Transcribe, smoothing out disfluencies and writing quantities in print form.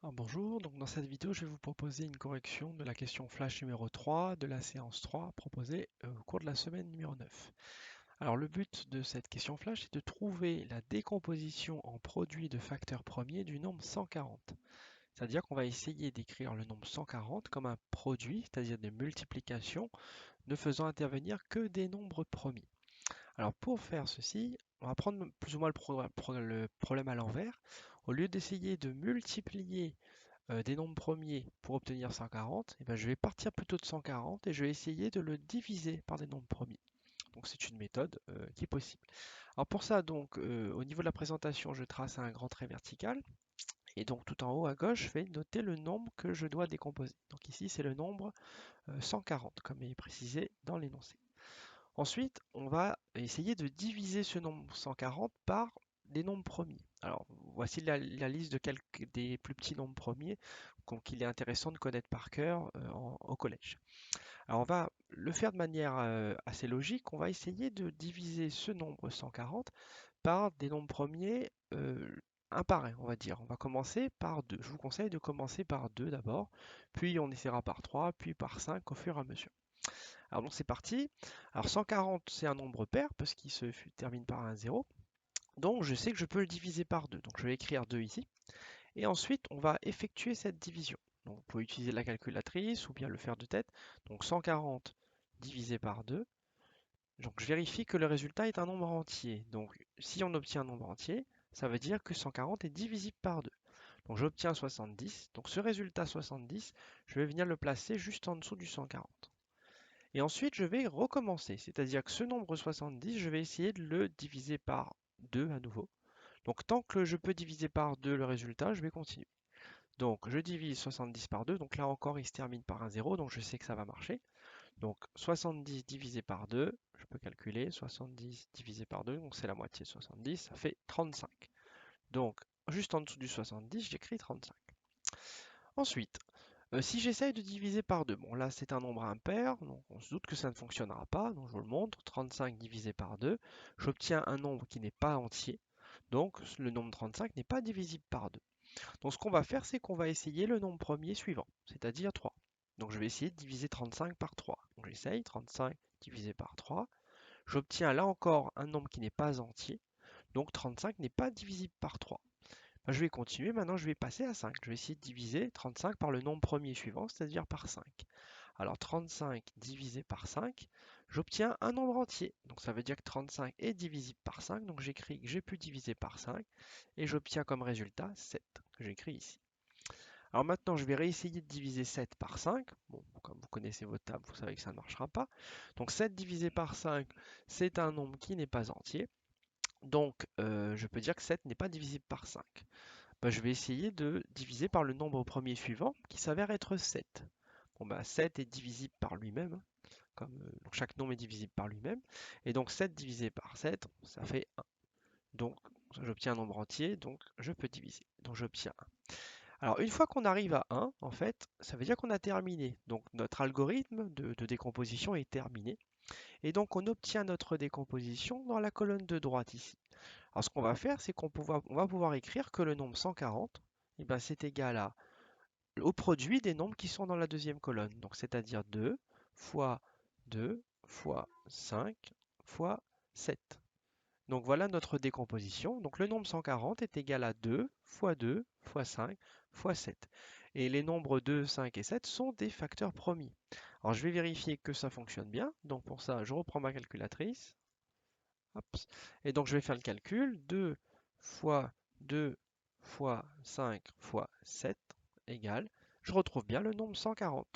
Alors bonjour, donc dans cette vidéo, je vais vous proposer une correction de la question flash numéro 3 de la séance 3 proposée au cours de la semaine numéro 9. Alors le but de cette question flash est de trouver la décomposition en produit de facteurs premiers du nombre 140. C'est-à-dire qu'on va essayer d'écrire le nombre 140 comme un produit, c'est-à-dire des multiplications ne faisant intervenir que des nombres premiers. Alors pour faire ceci, on va prendre plus ou moins le problème à l'envers. Au lieu d'essayer de multiplier des nombres premiers pour obtenir 140, et ben, je vais partir plutôt de 140 et je vais essayer de le diviser par des nombres premiers. Donc c'est une méthode qui est possible. Alors pour ça, donc, au niveau de la présentation, je trace un grand trait vertical. Et donc tout en haut à gauche, je vais noter le nombre que je dois décomposer. Donc ici, c'est le nombre 140, comme il est précisé dans l'énoncé. Ensuite, on va essayer de diviser ce nombre 140 par des nombres premiers. Alors, voici la liste de quelques des plus petits nombres premiers qu'il est intéressant de connaître par cœur au collège. Alors, on va le faire de manière assez logique. On va essayer de diviser ce nombre 140 par des nombres premiers un par un, on va dire. On va commencer par 2. Je vous conseille de commencer par 2 d'abord, puis on essaiera par 3, puis par 5 au fur et à mesure. Alors bon, c'est parti. Alors 140, c'est un nombre pair parce qu'il termine par un 0. Donc je sais que je peux le diviser par 2. Donc je vais écrire 2 ici. Et ensuite, on va effectuer cette division. Donc vous pouvez utiliser la calculatrice ou bien le faire de tête. Donc 140 divisé par 2. Donc je vérifie que le résultat est un nombre entier. Donc si on obtient un nombre entier, ça veut dire que 140 est divisible par 2. Donc j'obtiens 70. Donc ce résultat 70, je vais venir le placer juste en dessous du 140. Et ensuite, je vais recommencer, c'est-à-dire que ce nombre 70, je vais essayer de le diviser par 2 à nouveau. Donc tant que je peux diviser par 2 le résultat, je vais continuer. Donc je divise 70 par 2, donc là encore il se termine par un 0, donc je sais que ça va marcher. Donc 70 divisé par 2, je peux calculer, 70 divisé par 2, donc c'est la moitié de 70, ça fait 35. Donc juste en dessous du 70, j'écris 35. Ensuite, si j'essaye de diviser par 2, bon là c'est un nombre impair, donc on se doute que ça ne fonctionnera pas, donc je vous le montre, 35 divisé par 2, j'obtiens un nombre qui n'est pas entier, donc le nombre 35 n'est pas divisible par 2. Donc ce qu'on va faire, c'est qu'on va essayer le nombre premier suivant, c'est-à-dire 3. Donc je vais essayer de diviser 35 par 3. Donc j'essaye, 35 divisé par 3, j'obtiens là encore un nombre qui n'est pas entier, donc 35 n'est pas divisible par 3. Je vais continuer, maintenant je vais passer à 5. Je vais essayer de diviser 35 par le nombre premier suivant, c'est-à-dire par 5. Alors 35 divisé par 5, j'obtiens un nombre entier. Donc ça veut dire que 35 est divisible par 5, donc j'écris que j'ai pu diviser par 5, et j'obtiens comme résultat 7, que j'écris ici. Alors maintenant je vais réessayer de diviser 7 par 5. Bon, comme vous connaissez votre table, vous savez que ça ne marchera pas. Donc 7 divisé par 5, c'est un nombre qui n'est pas entier. Donc je peux dire que 7 n'est pas divisible par 5. Je vais essayer de diviser par le nombre premier suivant, qui s'avère être 7. Bon, 7 est divisible par lui-même, hein, comme donc chaque nombre est divisible par lui-même. Et donc 7 divisé par 7, ça fait 1. Donc j'obtiens un nombre entier, donc je peux diviser. Donc j'obtiens 1. Alors une fois qu'on arrive à 1, en fait, ça veut dire qu'on a terminé. Donc notre algorithme de décomposition est terminé. Et donc on obtient notre décomposition dans la colonne de droite ici. Alors ce qu'on va faire, c'est on va pouvoir écrire que le nombre 140, eh ben, c'est égal au produit des nombres qui sont dans la deuxième colonne. Donc c'est-à-dire 2 fois 2 fois 5 fois 7. Donc voilà notre décomposition. Donc le nombre 140 est égal à 2 fois 2 fois 5 fois 7. Et les nombres 2, 5 et 7 sont des facteurs premiers. Alors je vais vérifier que ça fonctionne bien. Donc pour ça, je reprends ma calculatrice. Hop. Et donc je vais faire le calcul. 2 fois 2 fois 5 fois 7 égale, je retrouve bien le nombre 140.